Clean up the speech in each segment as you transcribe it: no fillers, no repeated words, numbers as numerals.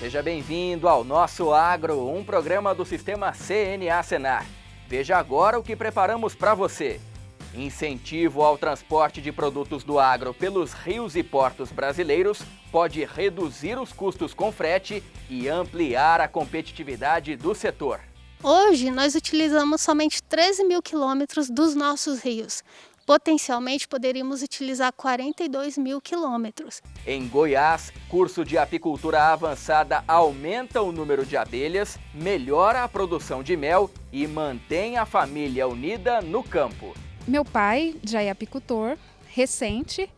Seja bem-vindo ao Nosso Agro, um programa do Sistema CNA Senar. Veja agora o que preparamos para você. Incentivo ao transporte de produtos do agro pelos rios e portos brasileiros pode reduzir os custos com frete e ampliar a competitividade do setor. Hoje, nós utilizamos somente 13 mil quilômetros dos nossos rios. Potencialmente, poderíamos utilizar 42 mil quilômetros. Em Goiás, curso de apicultura avançada aumenta o número de abelhas, melhora a produção de mel e mantém a família unida no campo. Meu pai já é apicultor, recente,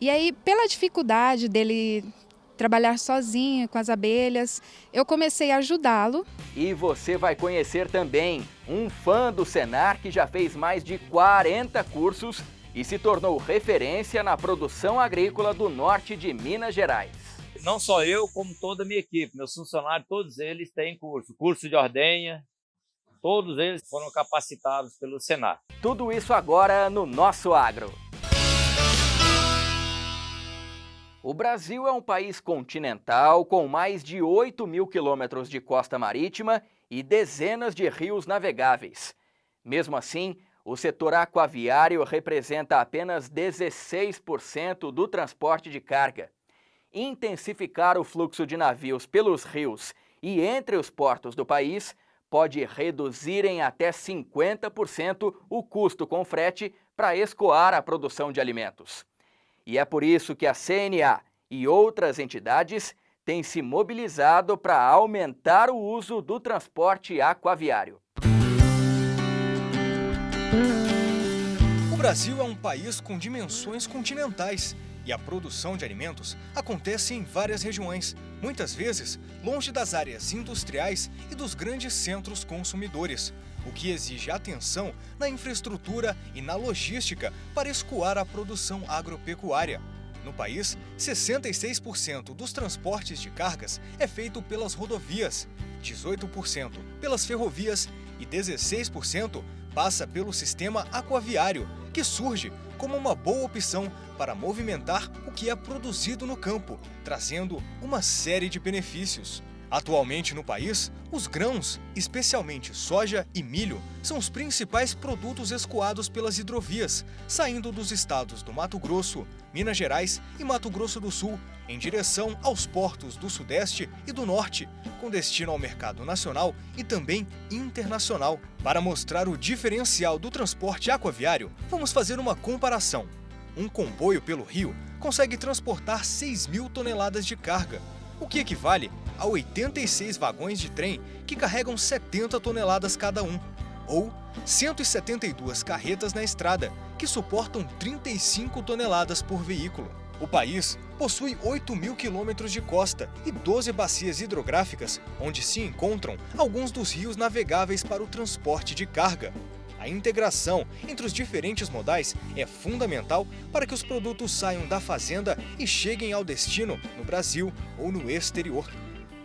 e aí pela dificuldade dele trabalhar sozinho com as abelhas, eu comecei a ajudá-lo. E você vai conhecer também um fã do Senar que já fez mais de 40 cursos e se tornou referência na produção agrícola do norte de Minas Gerais. Não só eu, como toda a minha equipe, meus funcionários, todos eles têm curso de ordenha, todos eles foram capacitados pelo Senar. Tudo isso agora no Nosso Agro. O Brasil é um país continental com mais de 8 mil quilômetros de costa marítima e dezenas de rios navegáveis. Mesmo assim, o setor aquaviário representa apenas 16% do transporte de carga. Intensificar o fluxo de navios pelos rios e entre os portos do país pode reduzir em até 50% o custo com frete para escoar a produção de alimentos. E é por isso que a CNA e outras entidades têm se mobilizado para aumentar o uso do transporte aquaviário. O Brasil é um país com dimensões continentais e a produção de alimentos acontece em várias regiões, muitas vezes longe das áreas industriais e dos grandes centros consumidores, o que exige atenção na infraestrutura e na logística para escoar a produção agropecuária. No país, 66% dos transportes de cargas é feito pelas rodovias, 18% pelas ferrovias e 16% passa pelo sistema aquaviário, que surge como uma boa opção para movimentar o que é produzido no campo, trazendo uma série de benefícios. Atualmente no país, os grãos, especialmente soja e milho, são os principais produtos escoados pelas hidrovias, saindo dos estados do Mato Grosso, Minas Gerais e Mato Grosso do Sul, em direção aos portos do Sudeste e do Norte, com destino ao mercado nacional e também internacional. Para mostrar o diferencial do transporte aquaviário, vamos fazer uma comparação. Um comboio pelo rio consegue transportar 6 mil toneladas de carga, o que equivale a 86 vagões de trem que carregam 70 toneladas cada um, ou 172 carretas na estrada, que suportam 35 toneladas por veículo. O país possui 8 mil quilômetros de costa e 12 bacias hidrográficas, onde se encontram alguns dos rios navegáveis para o transporte de carga. A integração entre os diferentes modais é fundamental para que os produtos saiam da fazenda e cheguem ao destino no Brasil ou no exterior.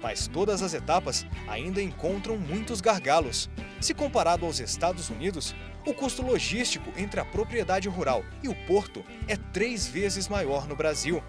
Mas todas as etapas ainda encontram muitos gargalos. Se comparado aos Estados Unidos, o custo logístico entre a propriedade rural e o porto é 3 vezes maior no Brasil.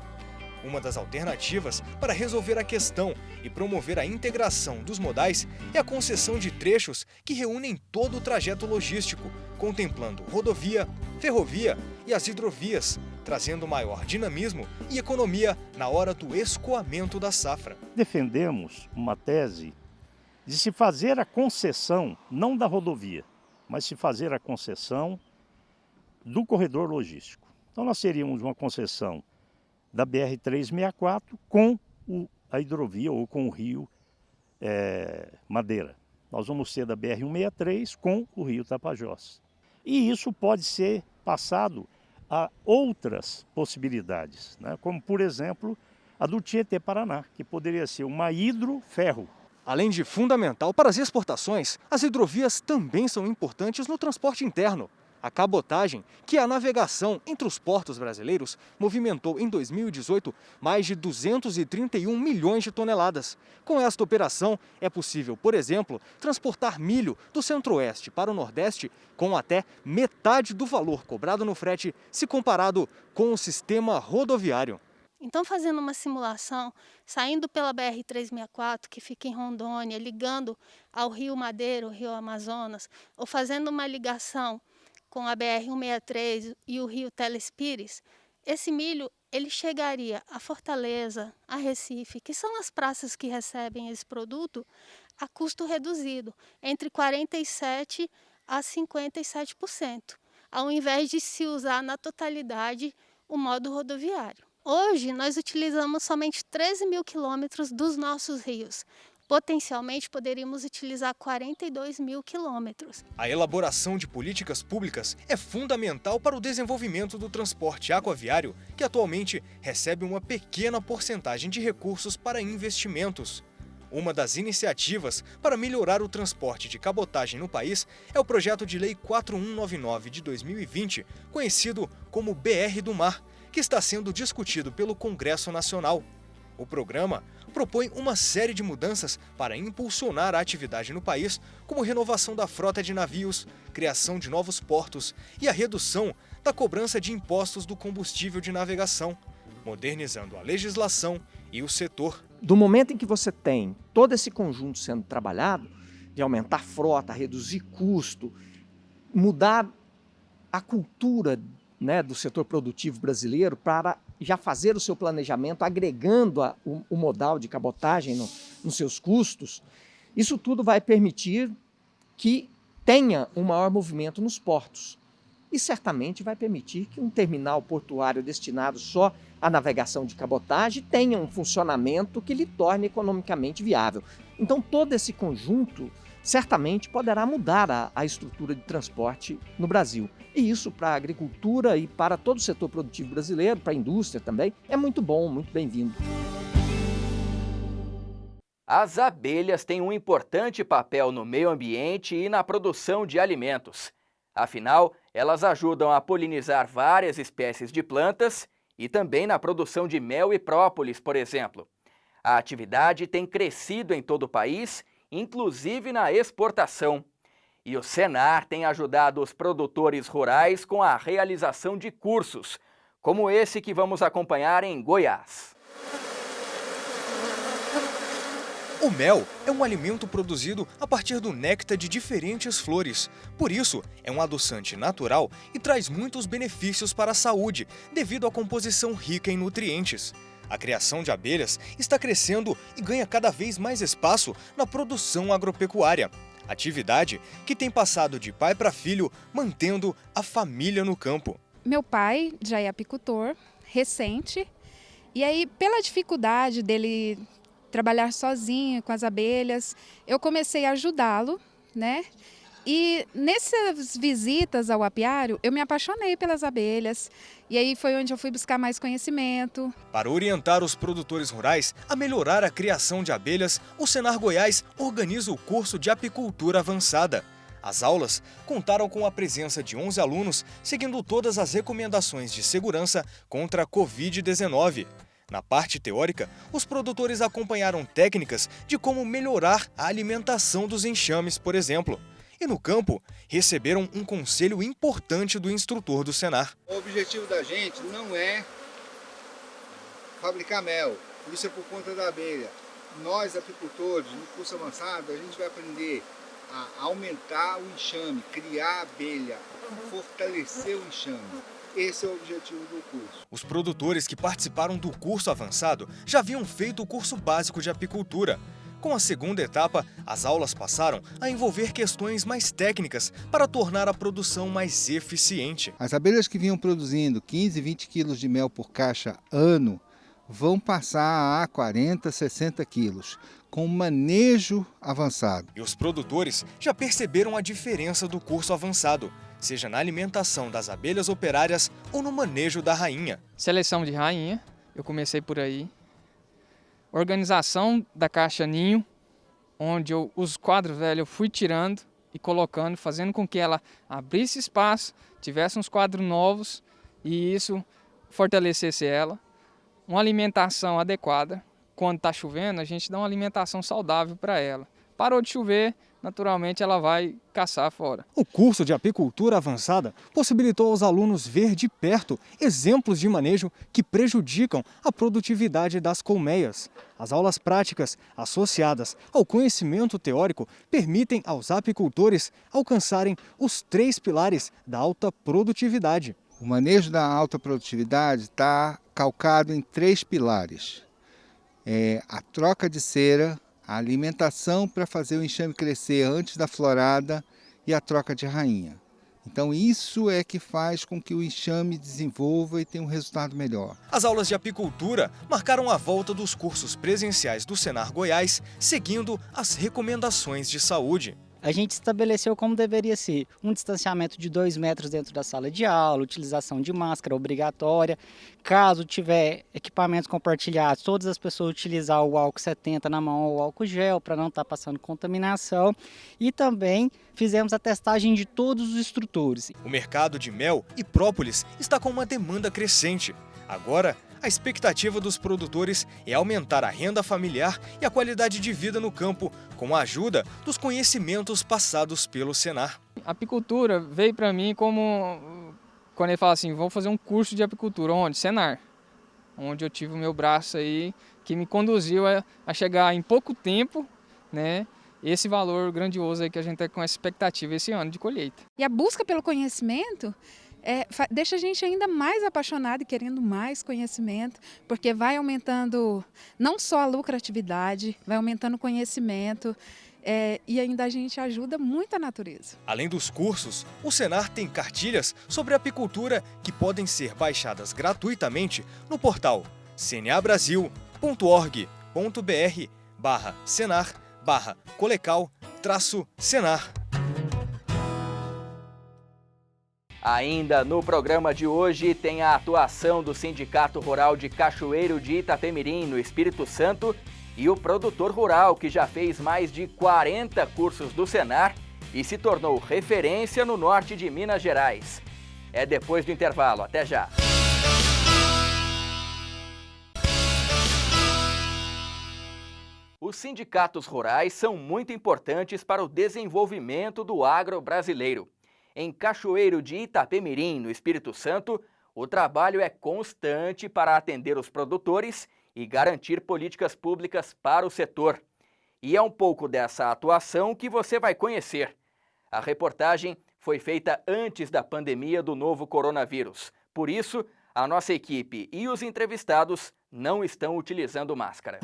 Uma das alternativas para resolver a questão e promover a integração dos modais é a concessão de trechos que reúnem todo o trajeto logístico, contemplando rodovia, ferrovia e as hidrovias, trazendo maior dinamismo e economia na hora do escoamento da safra. Defendemos uma tese de se fazer a concessão, não da rodovia, mas se fazer a concessão do corredor logístico. Então nós teríamos uma concessão da BR-364 com a hidrovia ou com o rio Madeira. Nós vamos ter da BR-163 com o rio Tapajós. E isso pode ser passado a outras possibilidades, né? Como por exemplo a do Tietê-Paraná, que poderia ser uma hidroferro. Além de fundamental para as exportações, as hidrovias também são importantes no transporte interno. A cabotagem, que é a navegação entre os portos brasileiros, movimentou em 2018 mais de 231 milhões de toneladas. Com esta operação, é possível, por exemplo, transportar milho do centro-oeste para o nordeste com até metade do valor cobrado no frete se comparado com o sistema rodoviário. Então, fazendo uma simulação, saindo pela BR-364, que fica em Rondônia, ligando ao Rio Madeira, o Rio Amazonas, ou fazendo uma ligação com a BR-163 e o Rio Telespires, esse milho ele chegaria a Fortaleza, a Recife, que são as praças que recebem esse produto, a custo reduzido, entre 47% a 57%, ao invés de se usar na totalidade o modo rodoviário. Hoje, nós utilizamos somente 13 mil quilômetros dos nossos rios. Potencialmente, poderíamos utilizar 42 mil quilômetros. A elaboração de políticas públicas é fundamental para o desenvolvimento do transporte aquaviário, que atualmente recebe uma pequena porcentagem de recursos para investimentos. Uma das iniciativas para melhorar o transporte de cabotagem no país é o projeto de lei 4199 de 2020, conhecido como BR do Mar, que está sendo discutido pelo Congresso Nacional. O programa propõe uma série de mudanças para impulsionar a atividade no país, como renovação da frota de navios, criação de novos portos e a redução da cobrança de impostos do combustível de navegação, modernizando a legislação e o setor. Do momento em que você tem todo esse conjunto sendo trabalhado, de aumentar frota, reduzir custo, mudar a cultura, né, do setor produtivo brasileiro para já fazer o seu planejamento, agregando o modal de cabotagem nos seus custos, isso tudo vai permitir que tenha um maior movimento nos portos. E certamente vai permitir que um terminal portuário destinado só à navegação de cabotagem tenha um funcionamento que lhe torne economicamente viável. Então todo esse conjunto certamente poderá mudar a estrutura de transporte no Brasil. E isso para a agricultura e para todo o setor produtivo brasileiro, para a indústria também, é muito bom, muito bem-vindo. As abelhas têm um importante papel no meio ambiente e na produção de alimentos. Afinal, elas ajudam a polinizar várias espécies de plantas e também na produção de mel e própolis, por exemplo. A atividade tem crescido em todo o país, inclusive na exportação. E o Senar tem ajudado os produtores rurais com a realização de cursos, como esse que vamos acompanhar em Goiás. O mel é um alimento produzido a partir do néctar de diferentes flores. Por isso, é um adoçante natural e traz muitos benefícios para a saúde, devido à composição rica em nutrientes. A criação de abelhas está crescendo e ganha cada vez mais espaço na produção agropecuária. Atividade que tem passado de pai para filho, mantendo a família no campo. Meu pai já é apicultor, recente, e aí pela dificuldade dele trabalhar sozinho com as abelhas, eu comecei a ajudá-lo, né? E nessas visitas ao apiário, eu me apaixonei pelas abelhas. E aí foi onde eu fui buscar mais conhecimento. Para orientar os produtores rurais a melhorar a criação de abelhas, o Senar Goiás organiza o curso de apicultura avançada. As aulas contaram com a presença de 11 alunos, seguindo todas as recomendações de segurança contra a Covid-19. Na parte teórica, os produtores acompanharam técnicas de como melhorar a alimentação dos enxames, por exemplo. E no campo, receberam um conselho importante do instrutor do Senar. O objetivo da gente não é fabricar mel, isso é por conta da abelha. Nós, apicultores, no curso avançado, a gente vai aprender a aumentar o enxame, criar a abelha, fortalecer o enxame. Esse é o objetivo do curso. Os produtores que participaram do curso avançado já haviam feito o curso básico de apicultura. Com a segunda etapa, as aulas passaram a envolver questões mais técnicas para tornar a produção mais eficiente. As abelhas que vinham produzindo 15, 20 quilos de mel por caixa ano vão passar a 40, 60 quilos, com manejo avançado. E os produtores já perceberam a diferença do curso avançado, seja na alimentação das abelhas operárias ou no manejo da rainha. Seleção de rainha, eu comecei por aí. Organização da caixa ninho, onde os quadros velhos eu fui tirando e colocando, fazendo com que ela abrisse espaço, tivesse uns quadros novos e isso fortalecesse ela. Uma alimentação adequada. Quando está chovendo, a gente dá uma alimentação saudável para ela. Parou de chover, naturalmente ela vai caçar fora. O curso de apicultura avançada possibilitou aos alunos ver de perto exemplos de manejo que prejudicam a produtividade das colmeias. As aulas práticas, associadas ao conhecimento teórico, permitem aos apicultores alcançarem os 3 pilares da alta produtividade. O manejo da alta produtividade está calcado em 3 pilares. A troca de cera, a alimentação para fazer o enxame crescer antes da florada e a troca de rainha. Então isso é que faz com que o enxame desenvolva e tenha um resultado melhor. As aulas de apicultura marcaram a volta dos cursos presenciais do Senar Goiás, seguindo as recomendações de saúde. A gente estabeleceu como deveria ser um distanciamento de 2 metros dentro da sala de aula, utilização de máscara obrigatória. Caso tiver equipamentos compartilhados, todas as pessoas utilizar o álcool 70 na mão ou o álcool gel para não estar passando contaminação. E também fizemos a testagem de todos os instrutores. O mercado de mel e própolis está com uma demanda crescente. Agora, a expectativa dos produtores é aumentar a renda familiar e a qualidade de vida no campo, com a ajuda dos conhecimentos passados pelo Senar. A apicultura veio para mim como, quando ele fala assim, vou fazer um curso de apicultura, onde? Senar. Onde eu tive o meu braço aí, que me conduziu a chegar em pouco tempo, né? Esse valor grandioso aí que a gente tem com essa expectativa esse ano de colheita. E a busca pelo conhecimento deixa a gente ainda mais apaixonado e querendo mais conhecimento, porque vai aumentando não só a lucratividade, vai aumentando o conhecimento e ainda a gente ajuda muito a natureza. Além dos cursos, o Senar tem cartilhas sobre apicultura que podem ser baixadas gratuitamente no portal cnabrasil.org.br/senar/colecal-senar. Ainda no programa de hoje tem a atuação do Sindicato Rural de Cachoeiro de Itapemirim, no Espírito Santo, e o produtor rural que já fez mais de 40 cursos do Senar e se tornou referência no norte de Minas Gerais. É depois do intervalo, até já! Os sindicatos rurais são muito importantes para o desenvolvimento do agro brasileiro. Em Cachoeiro de Itapemirim, no Espírito Santo, o trabalho é constante para atender os produtores e garantir políticas públicas para o setor. E é um pouco dessa atuação que você vai conhecer. A reportagem foi feita antes da pandemia do novo coronavírus. Por isso, a nossa equipe e os entrevistados não estão utilizando máscara.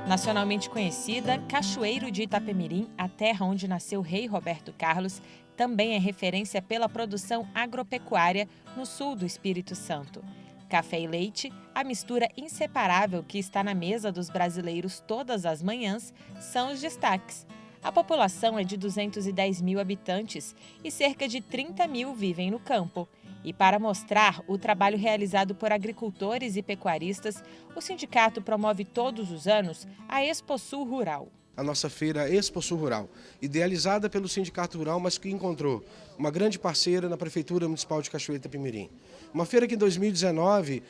Nacionalmente conhecida, Cachoeiro de Itapemirim, a terra onde nasceu o rei Roberto Carlos, também é referência pela produção agropecuária no sul do Espírito Santo. Café e leite, a mistura inseparável que está na mesa dos brasileiros todas as manhãs, são os destaques. A população é de 210 mil habitantes e cerca de 30 mil vivem no campo. E para mostrar o trabalho realizado por agricultores e pecuaristas, o sindicato promove todos os anos a Exposul Rural. A nossa feira Exposul Rural, idealizada pelo Sindicato Rural, mas que encontrou uma grande parceira na Prefeitura Municipal de Cachoeiro de Itapemirim. Uma feira que em 2019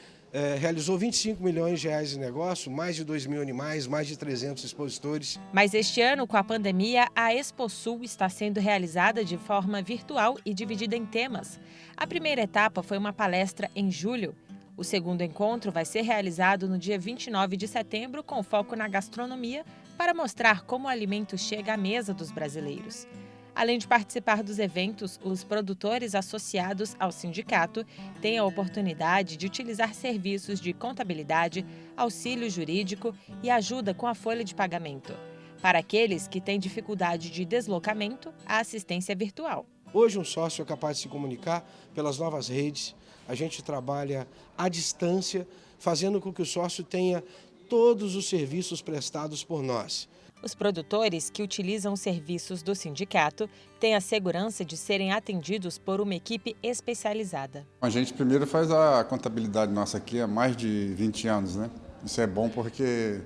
realizou 25 milhões de reais de negócio, mais de 2 mil animais, mais de 300 expositores. Mas este ano, com a pandemia, a Exposul está sendo realizada de forma virtual e dividida em temas. A primeira etapa foi uma palestra em julho. O segundo encontro vai ser realizado no dia 29 de setembro, com foco na gastronomia, para mostrar como o alimento chega à mesa dos brasileiros. Além de participar dos eventos, os produtores associados ao sindicato têm a oportunidade de utilizar serviços de contabilidade, auxílio jurídico e ajuda com a folha de pagamento. Para aqueles que têm dificuldade de deslocamento, a assistência virtual. Hoje um sócio é capaz de se comunicar pelas novas redes. A gente trabalha à distância, fazendo com que o sócio tenha todos os serviços prestados por nós. Os produtores que utilizam os serviços do sindicato têm a segurança de serem atendidos por uma equipe especializada. A gente primeiro faz a contabilidade nossa aqui há mais de 20 anos, né? Isso é bom porque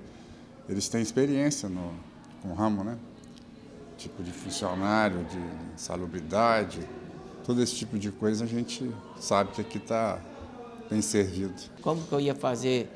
eles têm experiência com o ramo, né? Tipo de funcionário, de salubridade, todo esse tipo de coisa a gente sabe que aqui está bem servido. Como que eu ia fazer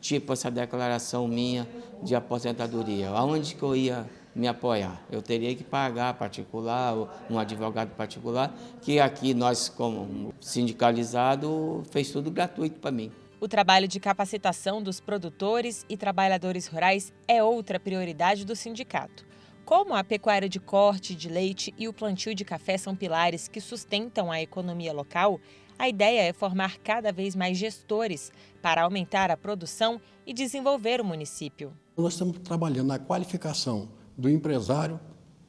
tipo essa declaração minha de aposentadoria. Aonde que eu ia me apoiar? Eu teria que pagar particular, um advogado particular, que aqui nós, como sindicalizado, fez tudo gratuito para mim. O trabalho de capacitação dos produtores e trabalhadores rurais é outra prioridade do sindicato. Como a pecuária de corte de leite e o plantio de café são pilares que sustentam a economia local, a ideia é formar cada vez mais gestores para aumentar a produção e desenvolver o município. Nós estamos trabalhando na qualificação do empresário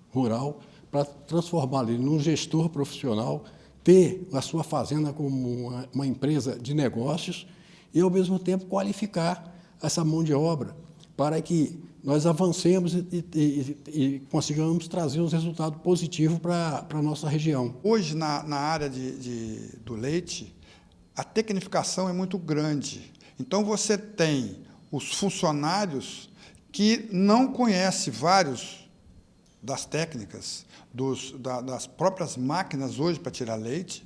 rural para transformá-lo num gestor profissional, ter a sua fazenda como uma empresa de negócios e, ao mesmo tempo, qualificar essa mão de obra para que nós avancemos e consigamos trazer uns resultados positivos para a nossa região. Hoje, na área do leite, a tecnificação é muito grande. Então, você tem os funcionários que não conhecem vários das técnicas, das próprias máquinas hoje para tirar leite,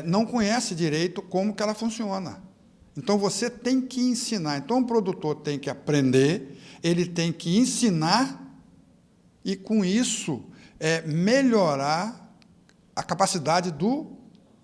não conhece direito como que ela funciona. Então, você tem que ensinar. Então, o produtor tem que aprender, ele tem que ensinar e, com isso, melhorar a capacidade do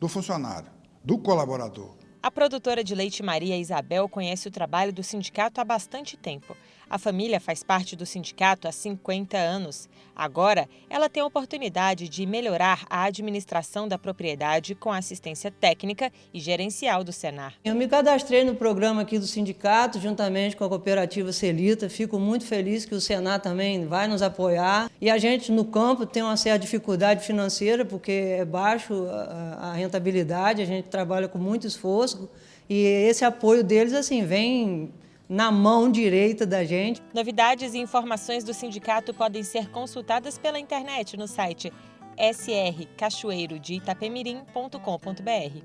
funcionário, do colaborador. A produtora de leite Maria Isabel conhece o trabalho do sindicato há bastante tempo. A família faz parte do sindicato há 50 anos. Agora, ela tem a oportunidade de melhorar a administração da propriedade com a assistência técnica e gerencial do Senar. Eu me cadastrei no programa aqui do sindicato, juntamente com a cooperativa Celita. Fico muito feliz que o Senar também vai nos apoiar. E a gente, no campo, tem uma certa dificuldade financeira, porque é baixo a rentabilidade, a gente trabalha com muito esforço. E esse apoio deles, assim, vem na mão direita da gente. Novidades e informações do sindicato podem ser consultadas pela internet no site srcachoeirodeitapemirim.com.br.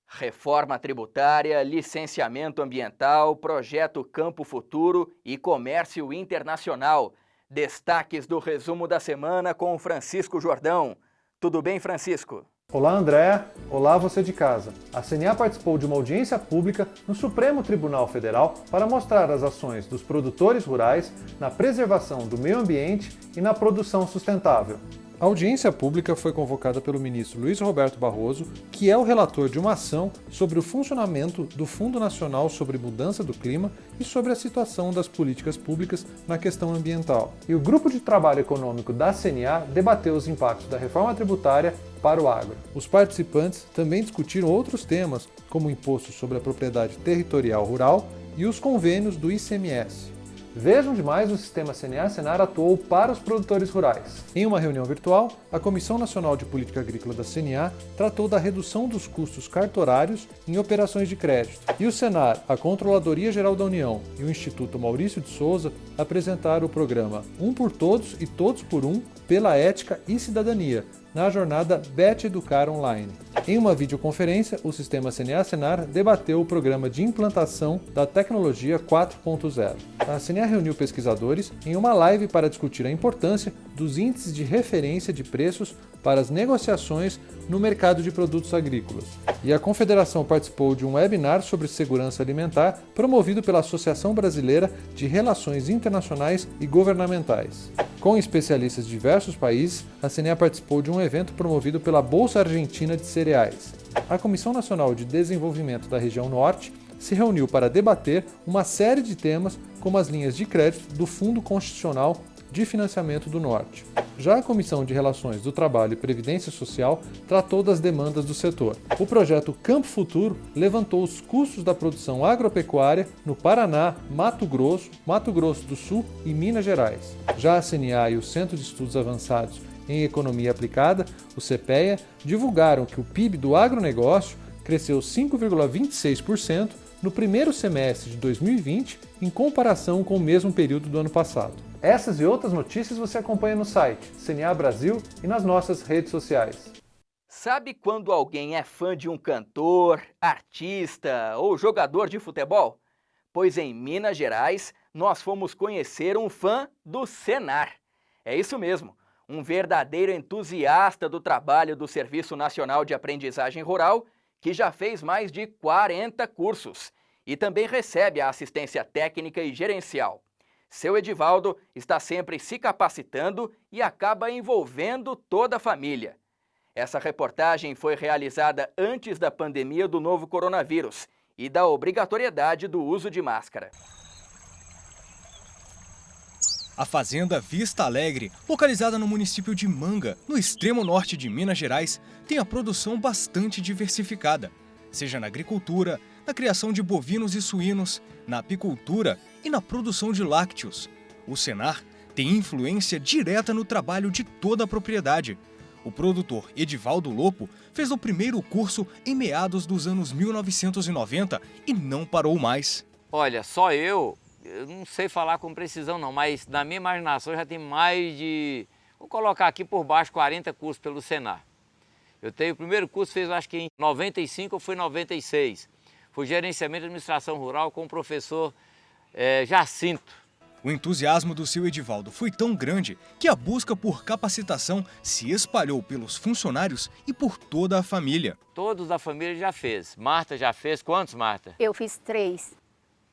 Reforma tributária, licenciamento ambiental, projeto Campo Futuro e comércio internacional. Destaques do resumo da semana com Francisco Jordão. Tudo bem, Francisco? Olá, André. Olá, você de casa. A CNA participou de uma audiência pública no Supremo Tribunal Federal para mostrar as ações dos produtores rurais na preservação do meio ambiente e na produção sustentável. A audiência pública foi convocada pelo ministro Luiz Roberto Barroso, que é o relator de uma ação sobre o funcionamento do Fundo Nacional sobre Mudança do Clima e sobre a situação das políticas públicas na questão ambiental. E o Grupo de Trabalho Econômico da CNA debateu os impactos da reforma tributária para o agro. Os participantes também discutiram outros temas, como o imposto sobre a propriedade territorial rural e os convênios do ICMS. Vejam demais, o sistema CNA-Senar atuou para os produtores rurais. Em uma reunião virtual, a Comissão Nacional de Política Agrícola da CNA tratou da redução dos custos cartorários em operações de crédito. E o Senar, a Controladoria Geral da União e o Instituto Maurício de Souza apresentaram o programa Um por Todos e Todos por Um pela Ética e Cidadania, na jornada Bet Educar Online. Em uma videoconferência, o sistema CNA-Senar debateu o programa de implantação da tecnologia 4.0. A CNA reuniu pesquisadores em uma live para discutir a importância dos índices de referência de preços para as negociações no mercado de produtos agrícolas. E a Confederação participou de um webinar sobre segurança alimentar promovido pela Associação Brasileira de Relações Internacionais e Governamentais. Com especialistas de diversos países, a CNA participou de um evento promovido pela Bolsa Argentina de Cereais. A Comissão Nacional de Desenvolvimento da Região Norte se reuniu para debater uma série de temas como as linhas de crédito do Fundo Constitucional de Financiamento do Norte. Já a Comissão de Relações do Trabalho e Previdência Social tratou das demandas do setor. O projeto Campo Futuro levantou os custos da produção agropecuária no Paraná, Mato Grosso do Sul e Minas Gerais. Já a CNA e o Centro de Estudos Avançados em Economia Aplicada, o CEPEA, divulgaram que o PIB do agronegócio cresceu 5,26% no primeiro semestre de 2020 em comparação com o mesmo período do ano passado. Essas e outras notícias você acompanha no site CNA Brasil e nas nossas redes sociais. Sabe quando alguém é fã de um cantor, artista ou jogador de futebol? Pois em Minas Gerais, nós fomos conhecer um fã do Senar. É isso mesmo, um verdadeiro entusiasta do trabalho do Serviço Nacional de Aprendizagem Rural, que já fez mais de 40 cursos. e também recebe a assistência técnica e gerencial. Seu Edivaldo está sempre se capacitando e acaba envolvendo toda a família. Essa reportagem foi realizada antes da pandemia do novo coronavírus e da obrigatoriedade do uso de máscara. A fazenda Vista Alegre, localizada no município de Manga, no extremo norte de Minas Gerais, tem a produção bastante diversificada, seja na agricultura, na criação de bovinos e suínos, na apicultura e na produção de lácteos. O Senar tem influência direta no trabalho de toda a propriedade. O produtor Edivaldo Lopo fez o primeiro curso em meados dos anos 1990 e não parou mais. Olha, só eu não sei falar com precisão não, mas na minha imaginação já tem mais de, vou colocar aqui por baixo, 40 cursos pelo Senar. Eu tenho o primeiro curso, fez acho que em 95 ou foi 96. Foi gerenciamento de administração rural com o professor Jacinto. O entusiasmo do seu Edivaldo foi tão grande que a busca por capacitação se espalhou pelos funcionários e por toda a família. Todos da família já fez. Marta já fez. Quantos, Marta? Eu fiz 3.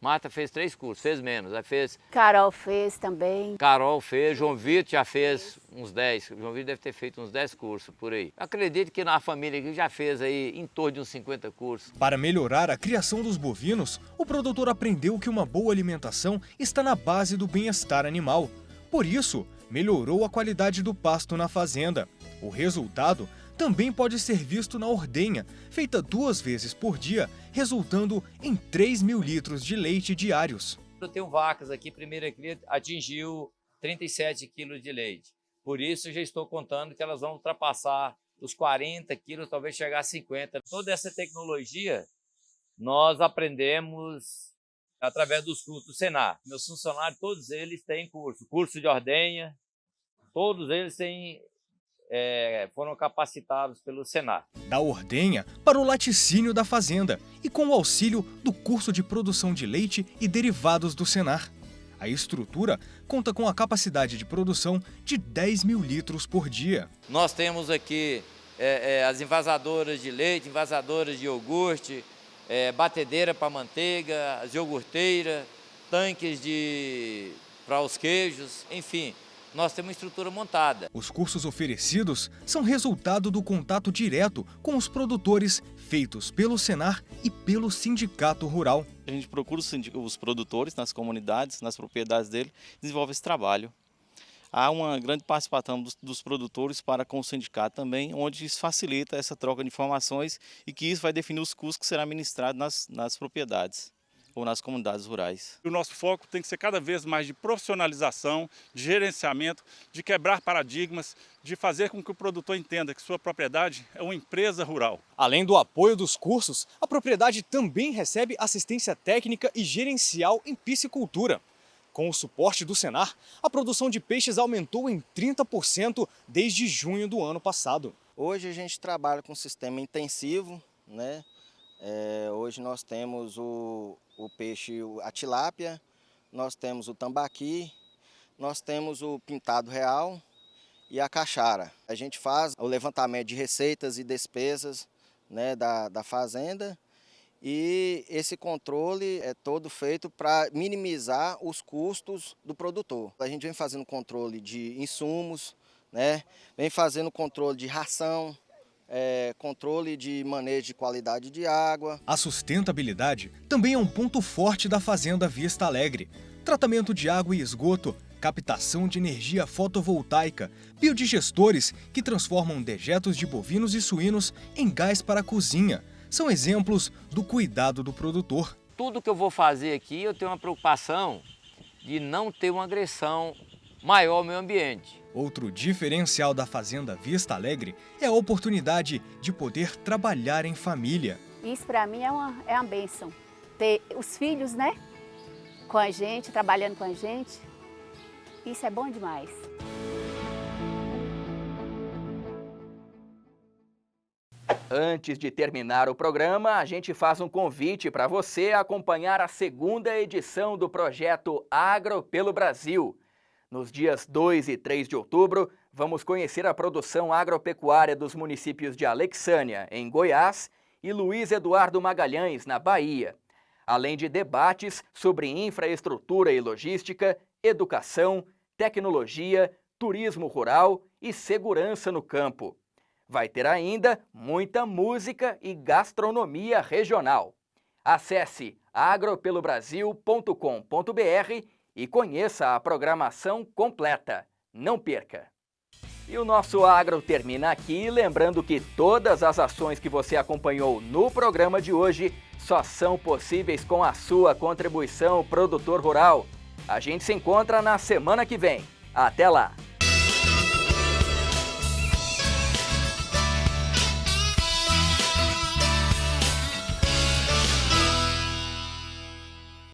Marta fez 3 cursos, fez menos. Aí fez... Carol fez também. Carol fez, João Vitor já fez uns 10. João Vitor deve ter feito uns 10 cursos por aí. Acredito que na família aqui já fez aí em torno de uns 50 cursos. Para melhorar a criação dos bovinos, o produtor aprendeu que uma boa alimentação está na base do bem-estar animal. Por isso, melhorou a qualidade do pasto na fazenda. O resultado também pode ser visto na ordenha, feita 2 vezes por dia, resultando em 3.000 litros de leite diários. Eu tenho vacas aqui, primeira cria atingiu 37 quilos de leite. Por isso, eu já estou contando que elas vão ultrapassar os 40 quilos, talvez chegar a 50. Toda essa tecnologia nós aprendemos através dos cursos do Senar. Meus funcionários, todos eles têm curso de ordenha, todos eles foram capacitados pelo Senar. Da ordenha para o laticínio da fazenda e com o auxílio do curso de produção de leite e derivados do Senar. A estrutura conta com a capacidade de produção de 10.000 litros por dia. Nós temos aqui as envasadoras de leite, envasadoras de iogurte, batedeira para manteiga, as iogurteiras, tanques para os queijos, enfim. Nós temos uma estrutura montada. Os cursos oferecidos são resultado do contato direto com os produtores feitos pelo Senar e pelo Sindicato Rural. A gente procura os produtores nas comunidades, nas propriedades dele, desenvolve esse trabalho. Há uma grande participação dos produtores para com o sindicato também, onde isso facilita essa troca de informações e que isso vai definir os custos que serão ministrados nas propriedades ou nas comunidades rurais. O nosso foco tem que ser cada vez mais de profissionalização, de gerenciamento, de quebrar paradigmas, de fazer com que o produtor entenda que sua propriedade é uma empresa rural. Além do apoio dos cursos, a propriedade também recebe assistência técnica e gerencial em piscicultura. Com o suporte do Senar, a produção de peixes aumentou em 30% desde junho do ano passado. Hoje a gente trabalha com um sistema intensivo, né? Hoje nós temos o peixe, a tilápia, nós temos o tambaqui, nós temos o pintado real e a caixara. A gente faz o levantamento de receitas e despesas, né, da fazenda e esse controle é todo feito para minimizar os custos do produtor. A gente vem fazendo controle de insumos, né, vem fazendo controle de ração, controle de manejo de qualidade de água. A sustentabilidade também é um ponto forte da Fazenda Vista Alegre. Tratamento de água e esgoto, captação de energia fotovoltaica, biodigestores que transformam dejetos de bovinos e suínos em gás para a cozinha. São exemplos do cuidado do produtor. Tudo que eu vou fazer aqui, eu tenho uma preocupação de não ter uma agressão maior ao meio ambiente. Outro diferencial da Fazenda Vista Alegre é a oportunidade de poder trabalhar em família. Isso para mim é uma bênção. Ter os filhos, né, com a gente, trabalhando com a gente, isso é bom demais. Antes de terminar o programa, a gente faz um convite para você acompanhar a 2ª edição do projeto Agro pelo Brasil. Nos dias 2 e 3 de outubro, vamos conhecer a produção agropecuária dos municípios de Alexânia, em Goiás, e Luiz Eduardo Magalhães, na Bahia. além de debates sobre infraestrutura e logística, educação, tecnologia, turismo rural e segurança no campo. Vai ter ainda muita música e gastronomia regional. Acesse agropelobrasil.com.br e conheça a programação completa. Não perca! E o nosso Agro termina aqui, lembrando que todas as ações que você acompanhou no programa de hoje só são possíveis com a sua contribuição, produtor rural. A gente se encontra na semana que vem. Até lá!